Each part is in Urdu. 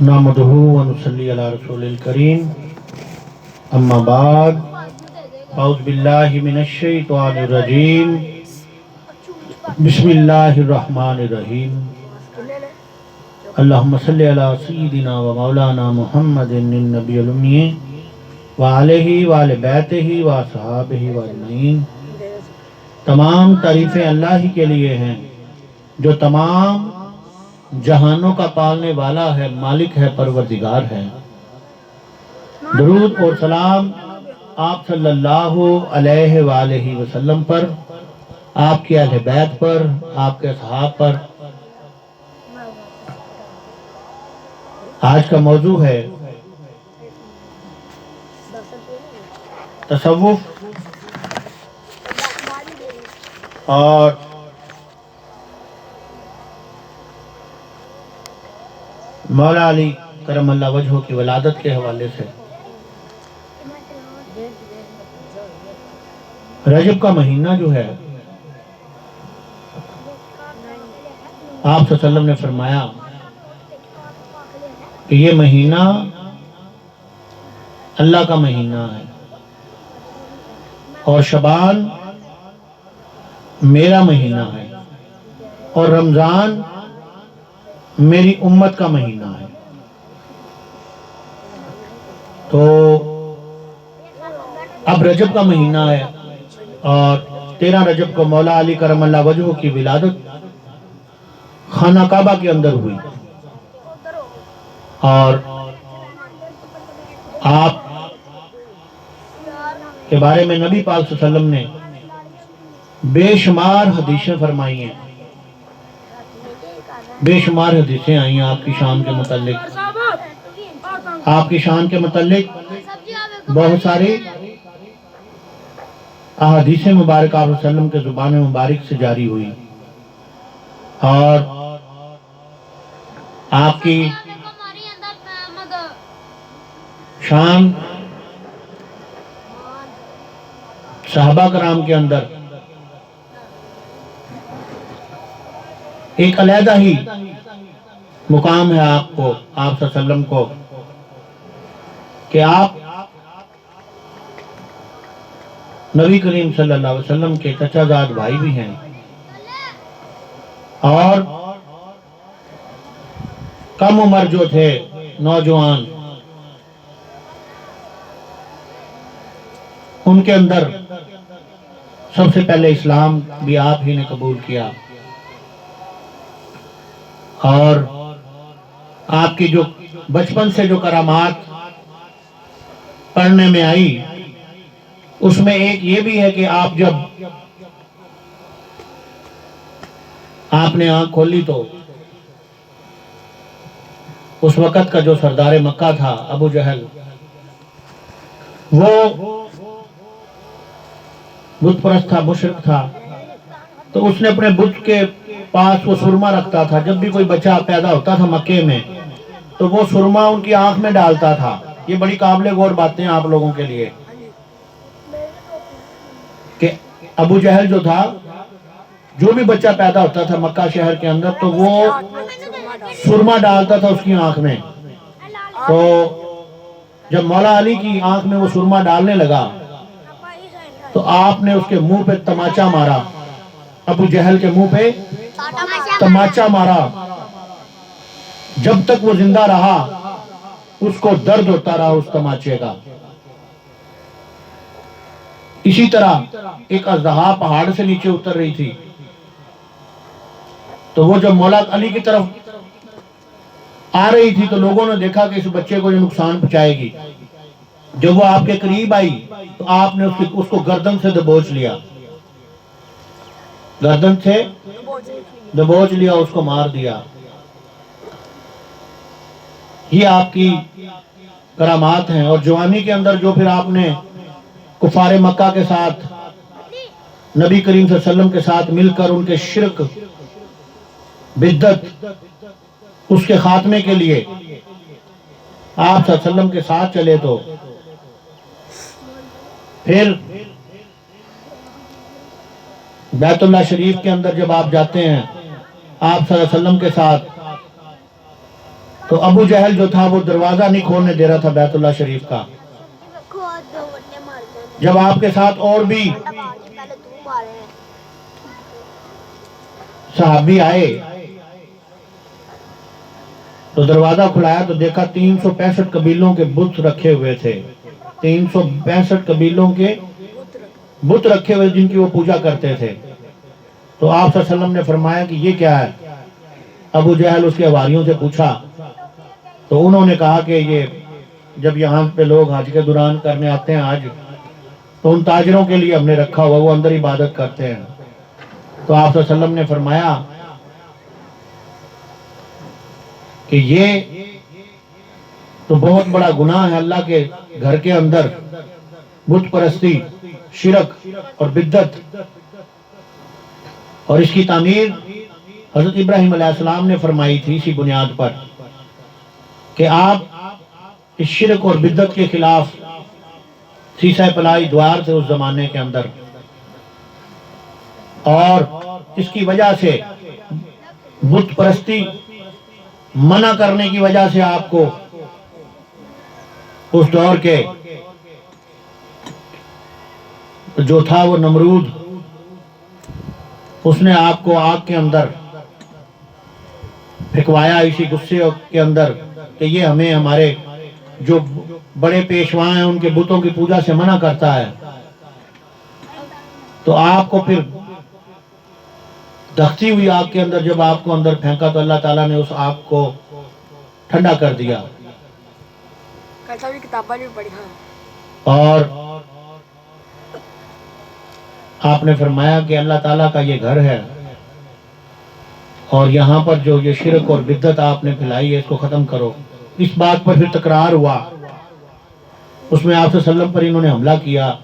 نحمدہ و نصلی علی رسول الکریم اما بعد اعوذ باللہ من الشیطان الرجیم بسم اللہ الرحمن الرحیم اللہم صلی علی سیدنا و مولانا محمد النبی الامی وعلیہ وآل بیتہ وصحابہ اجمعین۔ تمام تعریفیں اللہ ہی کے لیے ہیں جو تمام جہانوں کا پالنے والا ہے، مالک ہے، پروردگار ہے۔ درود اور سلام آپ صلی اللہ علیہ وآلہ وسلم پر، آپ کے اہل بیت پر، آپ کے اصحاب پر۔ آج کا موضوع ہے تصوف اور مولا علی کرم اللہ وجہہ کی ولادت کے حوالے سے۔ رجب کا مہینہ جو ہے، آپ صلی اللہ علیہ وسلم نے فرمایا کہ یہ مہینہ اللہ کا مہینہ ہے اور شعبان میرا مہینہ ہے اور رمضان میری امت کا مہینہ ہے۔ تو اب رجب کا مہینہ ہے اور 13 رجب کو مولا علی کرم اللہ وجہہ کی ولادت خانہ کعبہ کے اندر ہوئی، اور آپ کے بارے میں نبی پاک صلی اللہ علیہ وسلم نے بے شمار حدیثیں فرمائی ہیں، بے شمار حدیثیں آئی ہیں آپ کی شان کے متعلق۔ آپ کی شان کے متعلق بہت ساری احادیث مبارکہ آپ صلی اللہ علیہ وسلم کے زبان مبارک سے جاری ہوئی، اور آپ کی شان صحابہ کرام کے اندر ایک علیحدہ ہی مقام ہے آپ کو، آپ صلی اللہ علیہ وسلم کو، کہ آپ نبی کریم صلی اللہ علیہ وسلم کے چچا زاد بھائی بھی ہیں، اور کم عمر جو تھے نوجوان، ان کے اندر سب سے پہلے اسلام بھی آپ ہی نے قبول کیا، اور آپ کی جو بچپن سے جو کرامات پڑھنے میں آئی، اس میں ایک یہ بھی ہے کہ آپ جب آپ نے آنکھ کھولی تو اس وقت کا جو سردار مکہ تھا ابو جہل، وہ بت پرست تھا، مشرک تھا، تو اس نے اپنے بت کے پاس وہ سرما رکھتا تھا۔ جب بھی کوئی بچہ پیدا ہوتا تھا مکے میں تو وہ سرما ان کی آنکھ میں ڈالتا تھا۔ یہ بڑی قابل غور باتیں آپ لوگوں کے لیے کہ ابو جہل جو تھا، جو بھی بچہ پیدا ہوتا تھا مکہ شہر کے اندر تو وہ سرما ڈالتا تھا اس کی آنکھ میں۔ تو جب مولا علی کی آنکھ میں وہ سرما ڈالنے لگا تو آپ نے اس کے منہ پہ تماچا مارا، ابو جہل کے منہ پہ تماچا مارا۔ جب تک وہ زندہ رہا اس کو درد ہوتا رہا اس تماچے کا۔ اسی طرح ایک اژدہا پہاڑ سے نیچے اتر رہی تھی، تو وہ جب مولا علی کی طرف آ رہی تھی تو لوگوں نے دیکھا کہ اس بچے کو یہ نقصان پہنچائے گی۔ جب وہ آپ کے قریب آئی تو آپ نے اس کو گردن سے دبوچ لیا، گردن سے دبوچ لیا، اس کو مار دیا۔ یہ آپ کی کرامات ہیں۔ اور جوانی کے اندر جو پھر آپ نے کفار مکہ کے ساتھ، نبی کریم صلی اللہ علیہ وسلم کے ساتھ مل کر ان کے شرک، بدعت، اس کے خاتمے کے لیے آپ صلی اللہ علیہ وسلم کے ساتھ چلے، تو پھر بیت اللہ شریف کے اندر جب آپ جاتے ہیں آپ صلی اللہ علیہ وسلم کے ساتھ، تو ابو جہل جو تھا وہ دروازہ نہیں کھولنے دے رہا تھا بیت اللہ شریف کا. جب آپ کے ساتھ اور بھی صحابی آئے تو دروازہ کھلایا تو دیکھا 365 قبیلوں کے بت رکھے ہوئے تھے. 365 قبیلوں کے بت رکھے ہوئے جن کی وہ پوجا کرتے تھے. تو آپ صلی اللہ علیہ وسلم نے فرمایا کہ یہ کیا ہے؟ ابو جہل اس کے حواریوں سے پوچھا تو انہوں نے کہا کہ یہ جب یہاں پہ لوگ حج کے دوران کرنے آتے ہیں حج تو ان تاجروں کے لیے ہم نے رکھا ہوا، وہ اندر عبادت کرتے ہیں. تو آپ صلی اللہ علیہ وسلم نے فرمایا کہ یہ تو بہت بڑا گناہ ہے اللہ کے گھر کے اندر بت پرستی، شرک اور بدعت. اور اس کی تعمیر حضرت ابراہیم علیہ السلام نے فرمائی تھی اسی بنیاد پر کہ آپ اس شرک اور بدعت کے خلاف سیسہ پلائی دوار تھے اس زمانے کے اندر، اور اس کی وجہ سے بت پرستی منع کرنے کی وجہ سے آپ کو اس دور کے جو تھا وہ نمرود، اس نے آپ کو آگ کے اندر پھینکوایا اسی غصے کے اندر کہ یہ ہمیں ہمارے جو بڑے پیشوا ہیں ان کے بتوں کی پوجا سے منع کرتا ہے. تو آپ کو پھر دھکتی ہوئی آگ کے اندر جب آپ کو اندر پھینکا تو اللہ تعالیٰ نے اس آگ کو ٹھنڈا کر دیا. اور آپ نے فرمایا کہ اللہ تعالیٰ کا یہ گھر ہے اور یہاں پر جو یہ شرک اور بدعت آپ نے پھیلائی ہے اس کو ختم کرو. اس بات پر پھر تکرار ہوا. اس میں آپ صلی اللہ علیہ وسلم پر انہوں نے حملہ کیا، آپ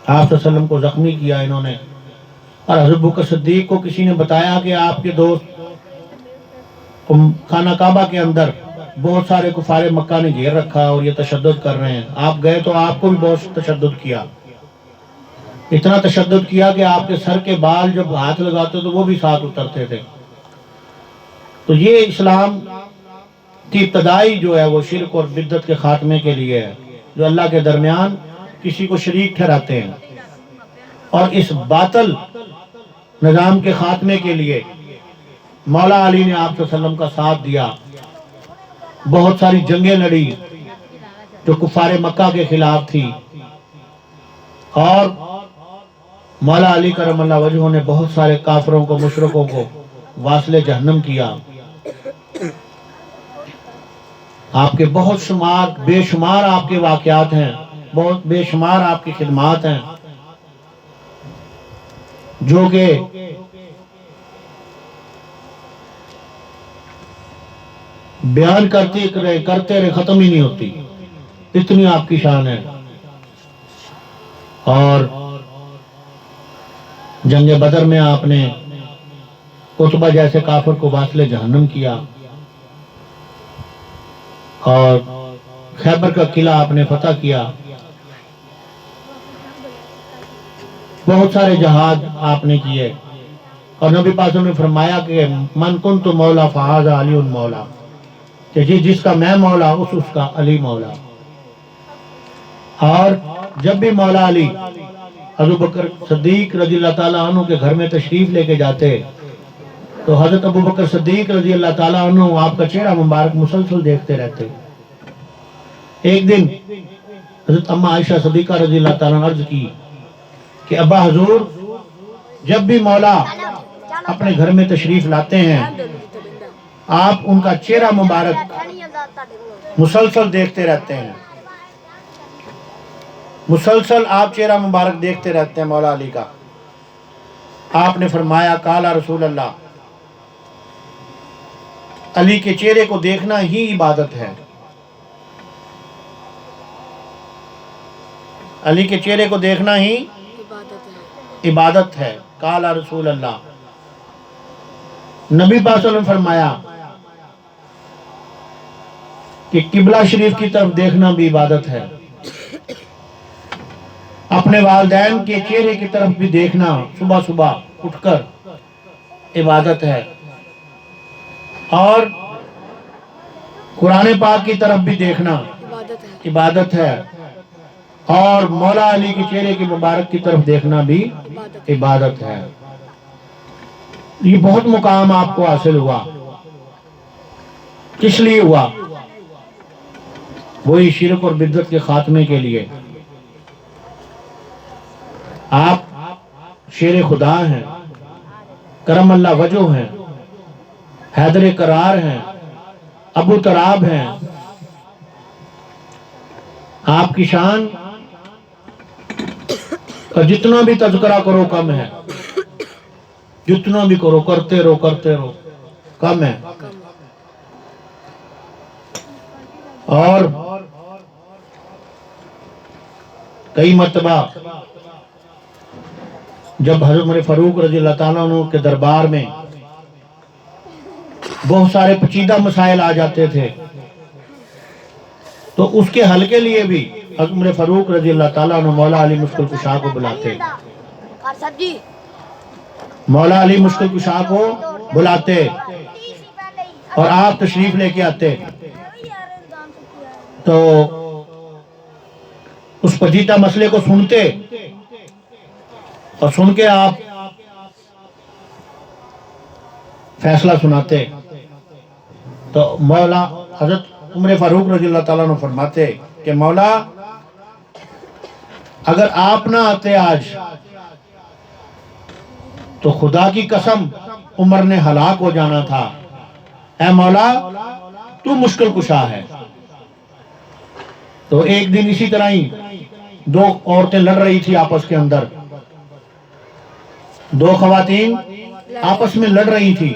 صلی اللہ علیہ وسلم کو زخمی کیا انہوں نے. اور حضرت بکر صدیق کو کسی نے بتایا کہ آپ کے دوست خانہ کعبہ کے اندر بہت سارے کفار مکہ نے گھیر رکھا اور یہ تشدد کر رہے ہیں. آپ گئے تو آپ کو بھی بہت تشدد کیا، اتنا تشدد کیا کہ آپ کے سر کے بال جب ہاتھ لگاتے تو وہ بھی ساتھ اترتے تھے. تو یہ اسلام کی ابتدائی جو ہے وہ شرک اور بدعت کے خاتمے کے لیے ہے، جو اللہ کے درمیان کسی کو شریک ٹھہراتے ہیں. اور اس باطل نظام کے خاتمے کے لیے مولا علی نے آپ صلی اللہ علیہ وسلم کا ساتھ دیا، بہت ساری جنگیں لڑی جو کفار مکہ کے خلاف تھی، اور مولا علی کرم اللہ وجہہ نے بہت سارے کافروں کو، مشرکوں کو واصل جہنم کیا. آپ کے بہت شمار بے شمار آپ کے واقعات ہیں، بہت بے شمار آپ کی خدمات ہیں جو کہ بیان کرتے رہے ختم ہی نہیں ہوتی، اتنی آپ کی شان ہے. اور جنگ بدر میں آپ نے عتبہ جیسے کافر کو واصل جہنم کیا، اور خیبر کا قلعہ آپ نے فتح کیا. بہت سارے جہاد آپ نے کیے، اور نبی پاک نے فرمایا کہ من کنت مولا فہذا علی مولا، کہ جس کا میں مولا اس کا علی مولا. اور جب بھی مولا علی حضرت بکر صدیق رضی اللہ تعالیٰ عنہ کے گھر میں تشریف لے کے جاتے تو حضرت ابو بکر صدیق رضی اللہ تعالیٰ عنہ آپ کا چہرہ مبارک مسلسل دیکھتے رہتے. ایک دن حضرت اماں عائشہ صدیقہ رضی اللہ تعالیٰ عنہ عرض کی کہ ابا حضور جب بھی مولا اپنے گھر میں تشریف لاتے ہیں آپ ان کا چہرہ مبارک مسلسل دیکھتے رہتے ہیں، مسلسل آپ چہرہ مبارک دیکھتے رہتے ہیں مولا علی کا. آپ نے فرمایا قال رسول اللہ، علی کے چہرے کو دیکھنا ہی عبادت ہے، علی کے چہرے کو دیکھنا ہی عبادت ہے. قال رسول اللہ، نبی پاک صلی اللہ علیہ وسلم نے فرمایا کہ قبلہ شریف کی طرف دیکھنا بھی عبادت ہے، اپنے والدین کے چہرے کی طرف بھی دیکھنا صبح صبح اٹھ کر عبادت ہے. اور قرآن پاک کی طرف بھی دیکھنا عبادت ہے، اور مولا علی کے چہرے کی مبارک کی طرف دیکھنا بھی عبادت ہے۔ یہ بہت مقام آپ کو حاصل ہوا، کس لیے ہوا؟ وہی شرک اور بدعت کے خاتمے کے لیے۔ آپ شیر خدا ہیں، کرم اللہ وجہ ہیں، حیدر قرار ہیں، ابو تراب ہیں۔ آپ کی شان کا جتنا بھی تذکرہ کرو کم ہے، جتنا بھی کرو کرتے رہو کم ہے۔ اور کئی مرتبہ جب حضرت عمر فاروق رضی اللہ تعالیٰ عنہ کے دربار میں بہت سارے پیچیدہ مسائل آ جاتے تھے، تو اس کے حل کے لیے بھی حضرت عمر فاروق رضی اللہ تعالیٰ عنہ مولا علی مشکل کشا کو بلاتے، مولا علی مشکل کشا کو بلاتے اور آپ تشریف لے کے آتے، تو اس پیچیدہ مسئلے کو سنتے اور سن کے آپ فیصلہ سناتے۔ تو مولا حضرت عمر فاروق رضی اللہ تعالیٰ عنہ فرماتے کہ مولا اگر آپ نہ آتے آج تو خدا کی قسم عمر نے ہلاک ہو جانا تھا، اے مولا تو مشکل کشا ہے۔ تو ایک دن اسی طرح ہی دو عورتیں لڑ رہی تھی آپس کے اندر، دو خواتین آپس میں لڑ رہی تھی،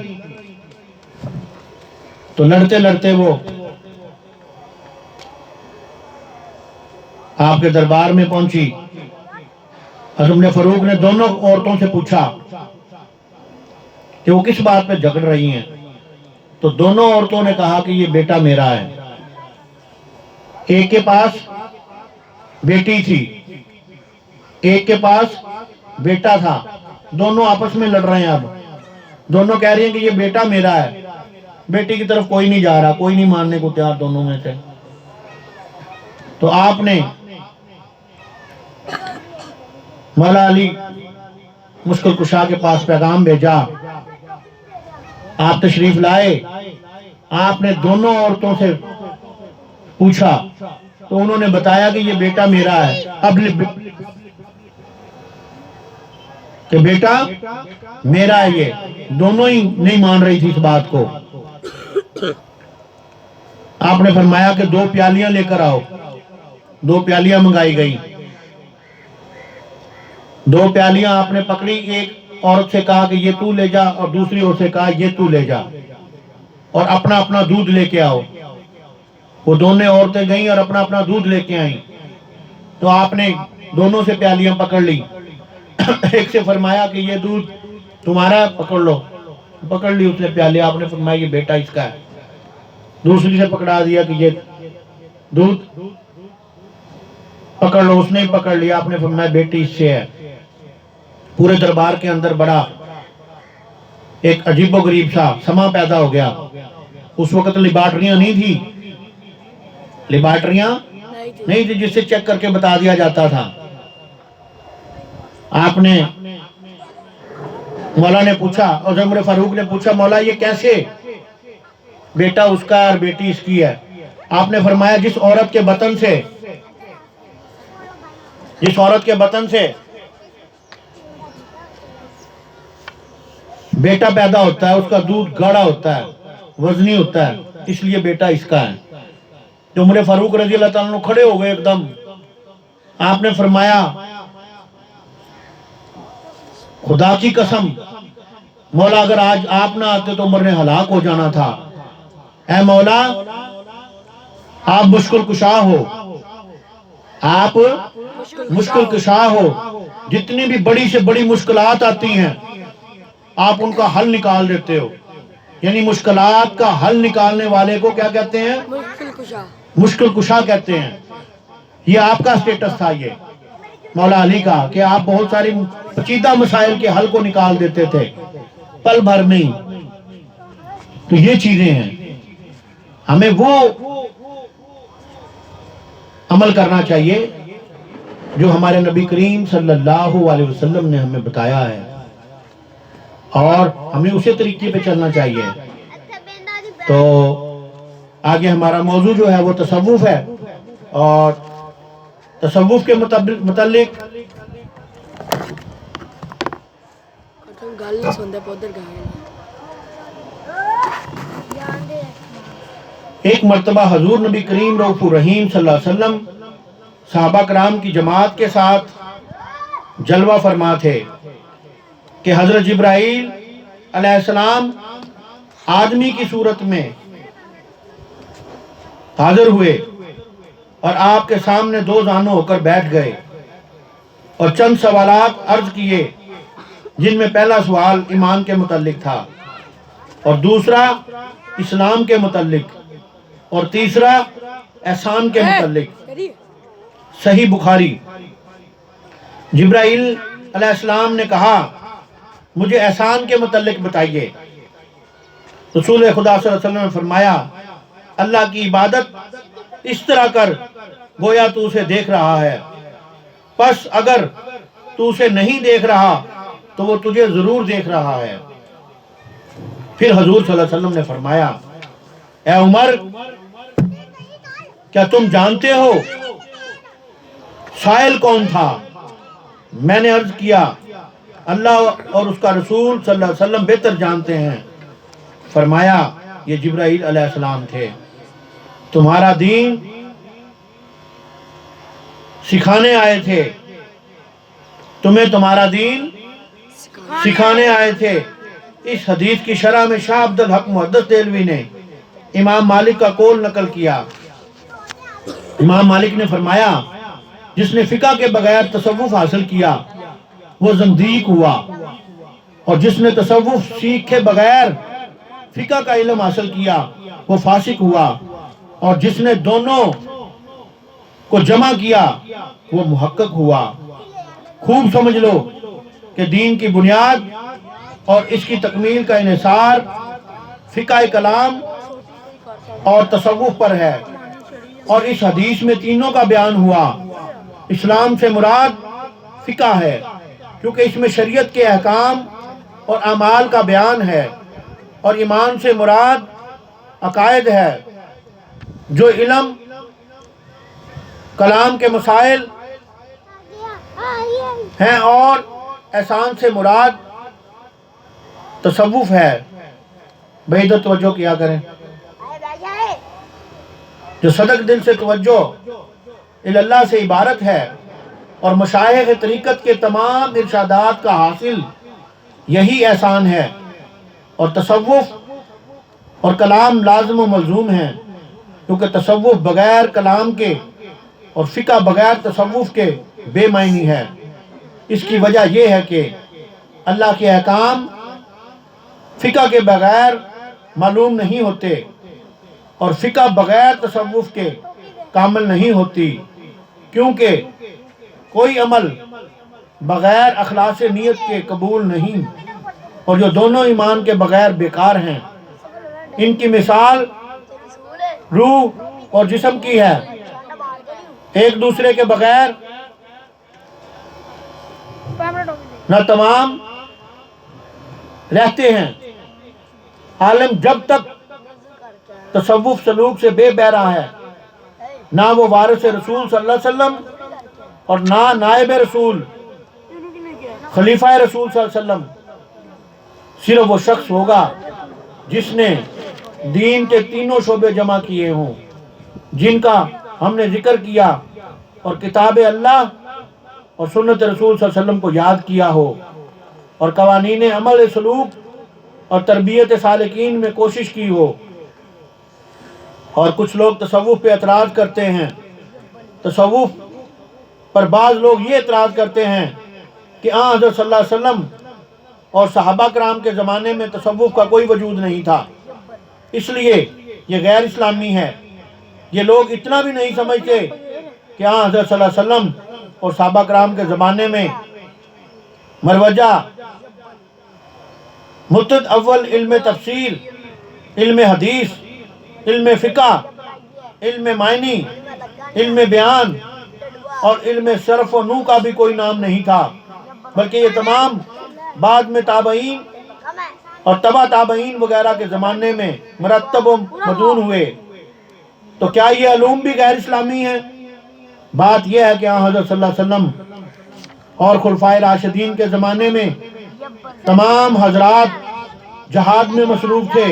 تو لڑتے لڑتے وہ آپ کے دربار میں پہنچی۔ حضرت عمر فاروق نے دونوں عورتوں سے پوچھا کہ وہ کس بات پہ جھگڑ رہی ہیں، تو دونوں عورتوں نے کہا کہ یہ بیٹا میرا ہے۔ ایک کے پاس بیٹی تھی، ایک کے پاس بیٹا تھا، دونوں آپس میں لڑ رہے ہیں۔ اب دونوں کہہ رہی ہیں کہ یہ بیٹا میرا ہے، بیٹی کی طرف کوئی نہیں جا رہا، کوئی نہیں ماننے کو تیار دونوں میں سے۔ تو آپ نے مولا علی مشکل کشا کے پاس پیغام بھیجا، آپ تشریف لائے، آپ نے دونوں عورتوں سے پوچھا تو انہوں نے بتایا کہ یہ بیٹا میرا ہے۔ اب کہ بیٹا میرا ہے، یہ دونوں ہی نہیں مان رہی تھی اس بات کو۔ آپ نے فرمایا کہ 2 پیالیاں لے کر آؤ، 2 پیالیاں منگائی گئی، 2 پیالیاں آپ نے پکڑی، ایک عورت سے کہا کہ یہ تو لے جا، اور دوسری عورت سے کہا یہ تو لے جا، اور اپنا اپنا دودھ لے کے آؤ۔ وہ دونوں عورتیں گئیں اور اپنا اپنا دودھ لے کے آئیں، تو آپ نے دونوں سے پیالیاں پکڑ لی۔ ایک سے فرمایا کہ یہ دودھ تمہارا پکڑ لو، پکڑ لی اس نے پیالی، آپ نے فرمایا یہ بیٹا اس کا ہے۔ دوسری سے پکڑا دیا کہ یہ دودھ پکڑ لو، اس نے پکڑ لیا، آپ نے فرمایا بیٹی اس سے ہے۔ پورے دربار کے اندر بڑا ایک عجیب و غریب سا سما پیدا ہو گیا۔ اس وقت لیبارٹریاں نہیں تھی، لیبارٹریاں نہیں تھی جس سے چیک کر کے بتا دیا جاتا تھا۔ آپ نے مولا نے پوچھا، اور عمر فاروق نے پوچھا مولا یہ کیسے بیٹا اس کا اور بیٹی اس کی ہے؟ آپ نے فرمایا جس عورت کے بطن سے بیٹا پیدا ہوتا ہے اس کا دودھ گاڑھا ہوتا ہے، وزنی ہوتا ہے، اس لیے بیٹا اس کا ہے۔ تو عمر فاروق رضی اللہ تعالیٰ عنہ کھڑے ہو گئے ایک دم۔ آپ نے فرمایا خدا کی قسم مولا اگر آج آپ نہ آتے تو عمر نے ہلاک ہو جانا تھا۔ اے مولا آپ مشکل کشا ہو، آپ مشکل کشا ہو، جتنی بھی بڑی سے بڑی مشکلات آتی ہیں آپ ان کا حل نکال دیتے ہو۔ یعنی مشکلات کا حل نکالنے والے کو کیا کہتے ہیں؟ مشکل کشا کہتے ہیں۔ یہ آپ کا سٹیٹس تھا، یہ مولا علی کا، کہ آپ بہت ساری پیچیدہ مسائل کے حل کو نکال دیتے تھے، پل بھر نہیں۔ تو یہ چیزیں ہیں۔ ہمیں وہ عمل کرنا چاہیے جو ہمارے نبی کریم صلی اللہ علیہ وسلم نے ہمیں بتایا ہے، اور ہمیں اسی طریقے پہ چلنا چاہیے۔ تو آگے ہمارا موضوع جو ہے وہ تصوف ہے، اور تصوف کے متعلق ایک مرتبہ حضور نبی کریم رؤوف الرحیم صلی اللہ علیہ وسلم صحابہ کرام کی جماعت کے ساتھ جلوہ فرما تھے کہ حضرت جبرائیل علیہ السلام آدمی کی صورت میں حاضر ہوئے اور آپ کے سامنے دو زانوں ہو کر بیٹھ گئے اور چند سوالات عرض کیے، جن میں پہلا سوال ایمان کے متعلق تھا، اور دوسرا اسلام کے متعلق، اور تیسرا احسان کے متعلق۔ صحیح بخاری۔ جبرائیل علیہ السلام نے کہا، مجھے احسان کے متعلق بتائیے۔ رسول خدا صلی اللہ علیہ وسلم نے فرمایا، اللہ کی عبادت اس طرح کر گویا تو اسے دیکھ رہا ہے، پس اگر تو اسے نہیں دیکھ رہا تو وہ تجھے ضرور دیکھ رہا ہے۔ پھر حضور صلی اللہ علیہ وسلم نے فرمایا، اے عمر، کیا تم جانتے ہو سائل کون تھا؟ میں نے عرض کیا، اللہ اور اس کا رسول صلی اللہ علیہ وسلم بہتر جانتے ہیں۔ فرمایا، یہ جبرائیل علیہ السلام تھے، تمہارا دین سکھانے آئے تھے، تمہیں تمہارا دین سکھانے آئے تھے۔ اس حدیث کی شرح میں شاہ عبد الحق محدث دہلوی نے امام مالک کا قول نقل کیا۔ امام مالک نے فرمایا، جس نے فقہ کے بغیر تصوف حاصل کیا وہ زندیق ہوا، اور جس نے تصوف سیکھے بغیر فقہ کا علم حاصل کیا وہ فاسق ہوا، اور جس نے دونوں کو جمع کیا وہ محقق ہوا۔ خوب سمجھ لو کہ دین کی بنیاد اور اس کی تکمیل کا انحصار فقہ کلام اور تصوف پر ہے، اور اس حدیث میں تینوں کا بیان ہوا۔ اسلام سے مراد فقہ ہے، کیونکہ اس میں شریعت کے احکام اور اعمال کا بیان ہے، اور ایمان سے مراد عقائد ہے، جو علم کلام کے مسائل ہیں، اور احسان سے مراد تصوف ہے۔ بھائی توجہ کیا کریں، جو صدق دل سے توجہ اللہ سے عبارت ہے، اور مشائخ طریقت کے تمام ارشادات کا حاصل یہی احسان ہے، اور تصوف اور کلام لازم و ملزوم ہیں، کیونکہ تصوف بغیر کلام کے اور فقہ بغیر تصوف کے بے معنی ہے۔ اس کی وجہ یہ ہے کہ اللہ کے احکام فقہ کے بغیر معلوم نہیں ہوتے، اور فقہ بغیر تصوف کے کامل نہیں ہوتی، کیونکہ کوئی عمل بغیر اخلاص نیت کے قبول نہیں، اور جو دونوں ایمان کے بغیر بیکار ہیں۔ ان کی مثال روح اور جسم کی ہے، ایک دوسرے کے بغیر نہ تمام رہتے ہیں۔ عالم جب تک تصوف سلوک سے بے بہرا ہے، نہ وہ وارث رسول صلی اللہ علیہ وسلم اور نہ نائب رسول خلیفہ رسول صلی اللہ علیہ وسلم، صرف وہ شخص ہوگا جس نے دین کے تینوں شعبے جمع کیے ہوں، جن کا ہم نے ذکر کیا، اور کتاب اللہ اور سنت رسول صلی اللہ علیہ وسلم کو یاد کیا ہو، اور قوانین عمل سلوک اور تربیت سالکین میں کوشش کی ہو۔ اور کچھ لوگ تصوف پہ اعتراض کرتے ہیں، تصوف پر بعض لوگ یہ اعتراض کرتے ہیں کہ حضرت صلی اللہ علیہ وسلم اور صحابہ کرام کے زمانے میں تصوف کا کوئی وجود نہیں تھا، اس لیے یہ غیر اسلامی ہے۔ یہ لوگ اتنا بھی نہیں سمجھتے کہ حضرت صلی اللہ علیہ وسلم اور صحابہ کرام کے زمانے میں مروجہ متد اول علم تفسیر، علم حدیث، علم فقہ، علم معنی، علم بیان اور علم صرف و نو کا بھی کوئی نام نہیں تھا، بلکہ یہ تمام بعد میں تابعین اور تبع تابعین وغیرہ کے زمانے میں مرتب و مدون ہوئے۔ تو کیا یہ علوم بھی غیر اسلامی ہیں؟ بات یہ ہے کہ حضرت صلی اللہ علیہ وسلم اور خلفائے راشدین کے زمانے میں تمام حضرات جہاد میں مصروف تھے،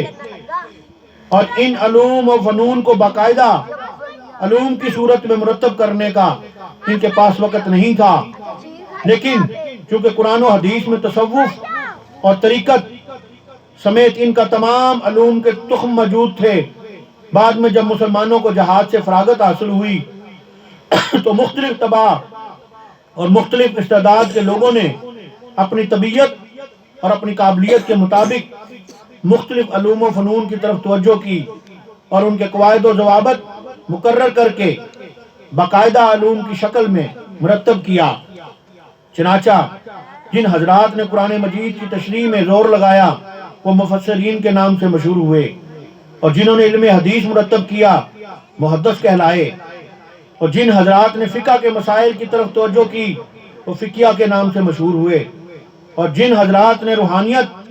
اور ان علوم و فنون کو باقاعدہ علوم کی صورت میں مرتب کرنے کا ان کے پاس وقت نہیں تھا۔ لیکن چونکہ قرآن و حدیث میں تصوف اور طریقت سمیت ان کا تمام علوم کے تخم موجود تھے، بعد میں جب مسلمانوں کو جہاد سے فراغت حاصل ہوئی تو مختلف طبع اور مختلف استعداد کے لوگوں نے اپنی طبیعت اور اپنی قابلیت کے مطابق مختلف علوم و فنون کی طرف توجہ کی، اور ان کے قواعد و ضوابط مقرر کر کے باقاعدہ علوم کی شکل میں مرتب کیا۔ چنانچہ جن حضرات نے قرآن مجید کی تشریح میں زور لگایا وہ مفسرین کے نام سے مشہور ہوئے، اور جنہوں نے علم حدیث مرتب کیا محدث کہلائے، اور جن حضرات نے فقہ کے مسائل کی طرف توجہ کی وہ فقیہ کے نام سے مشہور ہوئے، اور جن حضرات نے روحانیت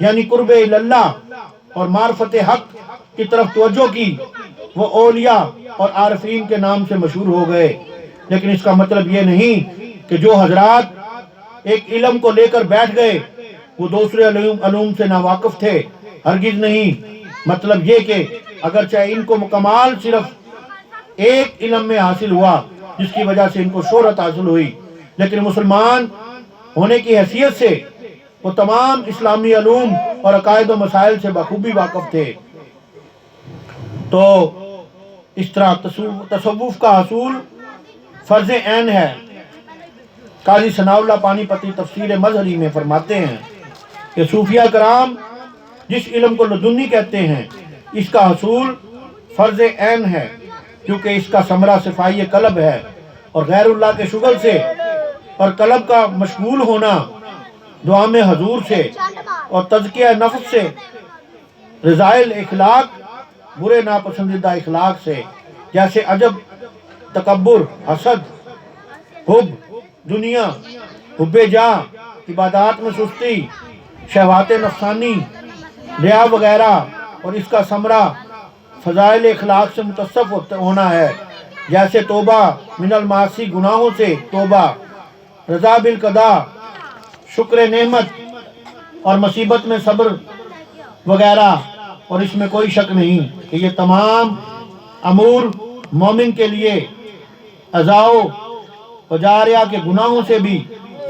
یعنی قرب اللہ اور معرفت حق کی طرف توجہ کی وہ اولیاء اور عارفین کے نام سے مشہور ہو گئے۔ لیکن اس کا مطلب یہ نہیں کہ جو حضرات ایک علم کو لے کر بیٹھ گئے وہ دوسرے علوم سے ناواقف تھے، ہرگز نہیں۔ مطلب یہ کہ اگرچہ ان کو کمال صرف ایک علم میں حاصل ہوا جس کی وجہ سے ان کو شہرت حاصل ہوئی، لیکن مسلمان ہونے کی حیثیت سے وہ تمام اسلامی علوم اور عقائد و مسائل سے بخوبی واقف تھے۔ تو اس طرح تصوف کا حصول فرض عین ہے۔ قاضی ثناء اللہ پانی پتی تفسیر مظہری میں فرماتے ہیں کہ صوفیہ کرام جس علم کو لدنی کہتے ہیں اس کا حصول فرض عین ہے، کیونکہ اس کا ثمرہ صفائی قلب ہے، اور غیر اللہ کے شغل سے اور قلب کا مشغول ہونا دعا میں حضور سے اور تزکیہ نفس سے، رضائل اخلاق برے ناپسندیدہ اخلاق سے جیسے عجب، تکبر، حسد، حب دنیا، حب جاہ، عبادات میں سستی، شہوات نفسانی، ریا وغیرہ، اور اس کا ثمرہ فضائل اخلاق سے متصف ہونا ہے، جیسے توبہ من المعاصی گناہوں سے توبہ، رضا بالقضاء، شکر نعمت اور مصیبت میں صبر وغیرہ۔ اور اس میں کوئی شک نہیں کہ یہ تمام امور مومن کے لیے عزاؤ و جاریہ کے گناہوں سے بھی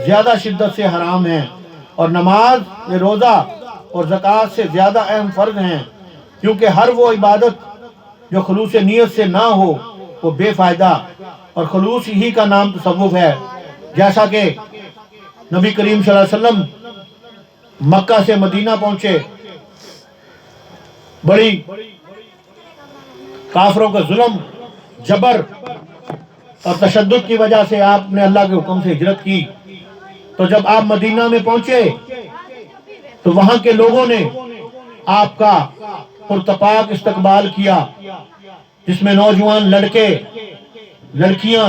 زیادہ شدت سے حرام ہیں، اور نماز، روزہ اور زکوٰۃ سے زیادہ اہم فرض ہیں، کیونکہ ہر وہ عبادت جو خلوص نیت سے نہ ہو وہ بے فائدہ، اور خلوص ہی کا نام تصوف ہے۔ جیسا کہ نبی کریم صلی اللہ علیہ وسلم مکہ سے مدینہ پہنچے، بڑی کافروں کا ظلم، جبر اور تشدد کی وجہ سے آپ نے اللہ کے حکم سے ہجرت کی، تو جب آپ مدینہ میں پہنچے تو وہاں کے لوگوں نے آپ کا پرتپاک استقبال کیا، جس میں نوجوان لڑکے، لڑکیاں،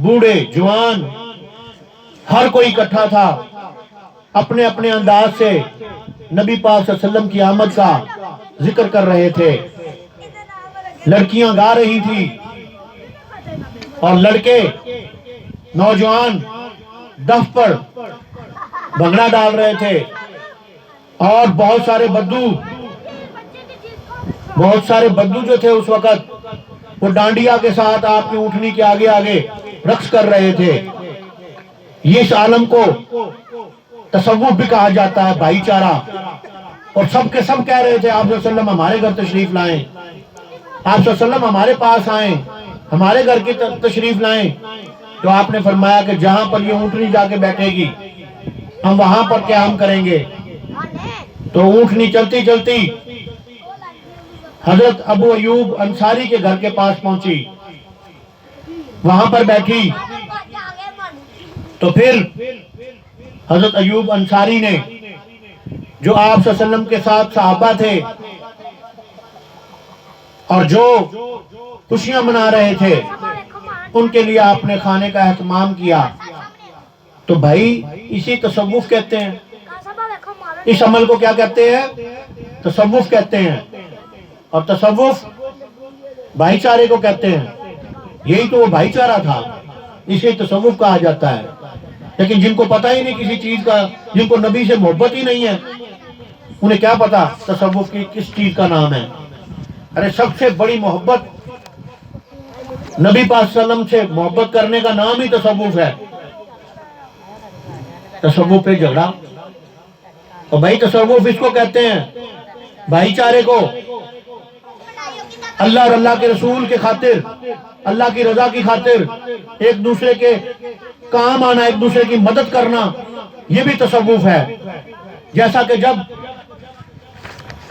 بوڑھے، جوان، ہر کوئی اکٹھا تھا، اپنے اپنے انداز سے نبی پاک صلی اللہ علیہ وسلم کی آمد کا ذکر کر رہے تھے۔ لڑکیاں گا رہی تھی اور لڑکے، نوجوان دف پر بھنگڑا ڈال رہے تھے، اور بہت سارے بدو جو تھے اس وقت وہ ڈانڈیا کے ساتھ آپ کی اونٹنی کے آگے آگے رقص کر رہے تھے۔ یہ اس عالم کو تصوف بھی کہا جاتا ہے، بھائی چارہ، اور سب کے سب کہہ رہے تھے آپ صلی اللہ علیہ وسلم ہمارے گھر تشریف لائیں، آپ صلی اللہ علیہ وسلم ہمارے پاس آئیں، ہمارے گھر کی تشریف لائیں۔ تو آپ نے فرمایا کہ جہاں پر یہ اونٹنی جا کے بیٹھے گی ہم وہاں پر قیام کریں گے۔ تو اونٹنی چلتی چلتی حضرت ابو ایوب انصاری کے گھر کے پاس پہنچی، وہاں پر بیٹھی، تو پھر حضرت ایوب انصاری نے، جو آپ صلی اللہ علیہ وسلم کے ساتھ صحابہ تھے، اور جو خوشیاں منا رہے تھے ان کے لیے آپ نے کھانے کا اہتمام کیا. تو بھائی اسی تصوف کہتے ہیں. اس عمل کو کیا کہتے ہیں؟ تصوف کہتے ہیں. اور تصوف بھائی چارے کو کہتے ہیں. یہی تو وہ بھائی چارہ تھا، اسے تصوف کہا جاتا ہے. لیکن جن کو پتہ ہی نہیں کسی چیز کا، جن کو نبی سے محبت ہی نہیں ہے، انہیں کیا پتا تصوف کی کس چیز کا نام ہے. ارے سب سے بڑی محبت نبی پاک صلی اللہ علیہ وسلم سے محبت کرنے کا نام ہی تصوف ہے. تصوف پہ جھگڑا. اور بھائی تصوف اس کو کہتے ہیں، بھائی چارے کو، اللہ اور اللہ کے رسول کے خاطر، اللہ کی رضا کی خاطر ایک دوسرے کے کام آنا، ایک دوسرے کی مدد کرنا، یہ بھی تصوف ہے. جیسا کہ جب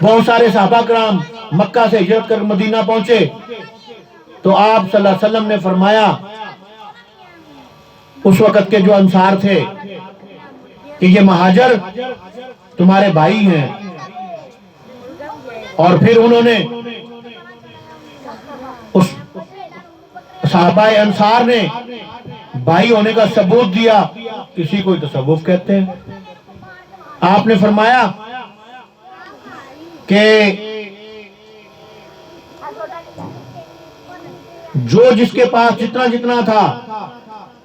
بہت سارے صحابہ کرام مکہ سے ہجرت کر مدینہ پہنچے تو آپ صلی اللہ علیہ وسلم نے فرمایا اس وقت کے جو انصار تھے کہ یہ مہاجر تمہارے بھائی ہیں. اور پھر انہوں نے اس صحابہ انصار نے بھائی ہونے کا ثبوت دیا. اسی کو تصوف کہتے ہیں. آپ نے فرمایا کہ جو جس کے پاس جتنا جتنا تھا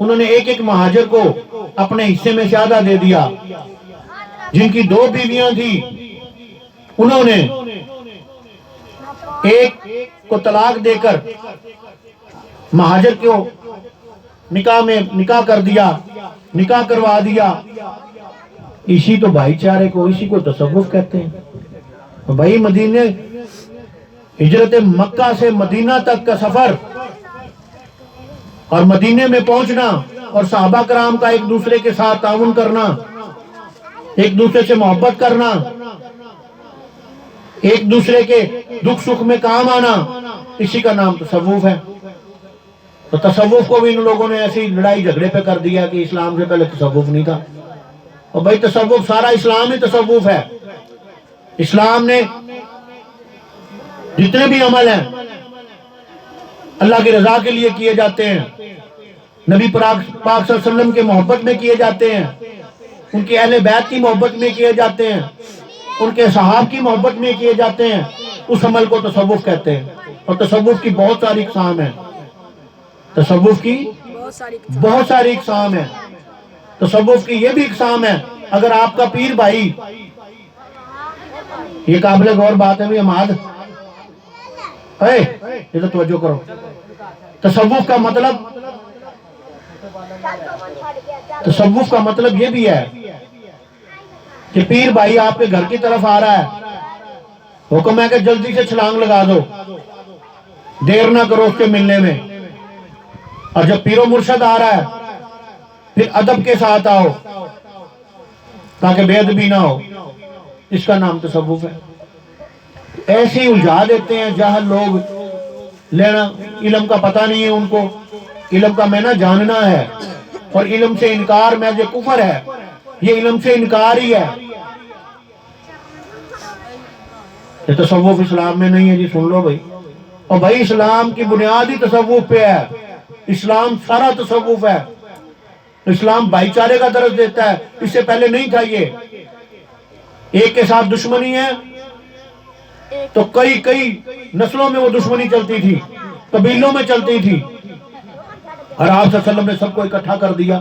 انہوں نے ایک ایک مہاجر کو اپنے حصے میں زیادہ دے دیا. جن کی 2 بیویاں تھی انہوں نے ایک کو طلاق دے کر مہاجر کو نکاح کر دیا، نکاح کروا دیا. اسی تو بھائی چارے کو، اسی کو تصوف کہتے ہیں. بھائی مدینے، ہجرت مکہ سے مدینہ تک کا سفر اور مدینے میں پہنچنا اور صحابہ کرام کا ایک دوسرے کے ساتھ تعاون کرنا، ایک دوسرے سے محبت کرنا، ایک دوسرے کے دکھ سکھ میں کام آنا، اسی کا نام تصوف ہے. تو تصوف کو بھی ان لوگوں نے ایسی لڑائی جھگڑے پہ کر دیا کہ اسلام سے پہلے تصوف نہیں تھا. اور بھائی تصوف، سارا اسلام ہی تصوف ہے. اسلام نے جتنے بھی عمل ہیں اللہ کی رضا کے لیے کیے جاتے ہیں، نبی پاک صلی اللہ علیہ وسلم کے محبت میں کیے جاتے ہیں، ان کے اہل بیت کی محبت میں کیے جاتے ہیں، ان کے صحاب کی محبت میں کیے جاتے ہیں. اس عمل کو تصوف کہتے ہیں. اور تصوف کی بہت ساری اقسام ہیں. تصوف کی بہت ساری اقسام ہیں. تصوف کی یہ بھی اقسام ہے، اگر آپ کا پیر بھائی، یہ قابل غور بات ہے بھی عماد، یہ تو توجہ کرو. تصوف کا مطلب یہ بھی ہے کہ پیر بھائی آپ کے گھر کی طرف آ رہا ہے، حکم ہے کہ جلدی سے چھلانگ لگا دو، دیر نہ کرو اس کے ملنے میں. اور جب پیر و مرشد آ رہا ہے پھر ادب کے ساتھ آؤ تاکہ بے ادبی نہ ہو. اس کا نام تصوف ہے. ایسے ہی الجھا دیتے ہیں جاہل لوگ، لینا علم کا پتہ نہیں ہے ان کو. علم کا میں نہ جاننا ہے، اور علم سے انکار میں جو کفر ہے، یہ علم سے انکار ہی ہے. یہ تصوف اسلام میں نہیں ہے جی، سن لو بھائی. اور بھائی اسلام کی بنیاد ہی تصوف پہ ہے. اسلام سارا تصوف ہے. اسلام بھائی چارے کا درس دیتا ہے، اس سے پہلے نہیں تھا. یہ ایک کے ساتھ دشمنی ہے تو کئی نسلوں میں وہ دشمنی چلتی تھی، قبیلوں میں چلتی تھی، اور آپ صلی اللہ علیہ وسلم نے سب کو اکٹھا کر دیا،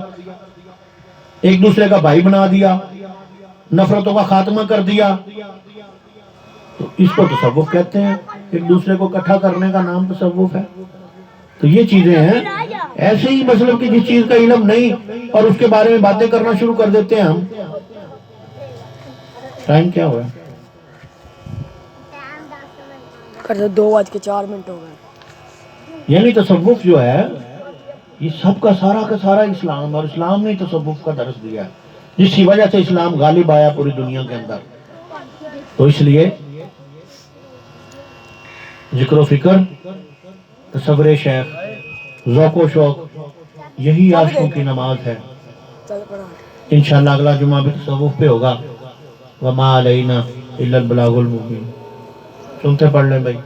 ایک دوسرے کا بھائی بنا دیا، نفرتوں کا خاتمہ کر دیا. تو اس کو تصوف کہتے ہیں. ایک دوسرے کو اکٹھا کرنے کا نام تصوف ہے. تو یہ چیزیں ہیں. ایسے ہی مطلب کہ جس چیز کا علم نہیں اور اس کے بارے میں باتیں کرنا شروع کر دیتے ہیں ہم. ٹائم کیا ہوا ہے؟ 2:04 ہو گئے. یعنی تصوف جو ہے یہ سب کا سارا اسلام، اور اسلام نے تصوف کا درس دیا ہے، جس کی وجہ سے اسلام غالب آیا پوری دنیا کے اندر. تو اس لیے ذکر و فکر، تصور شیخ، ذوق و شوق، یہی عاشقوں کی نماز ہے. انشاءاللہ اگلا جمعہ بھی تصوف پہ ہوگا. وما علینا الا البلاغ المبین. سنتے پڑھ لیں بھائی.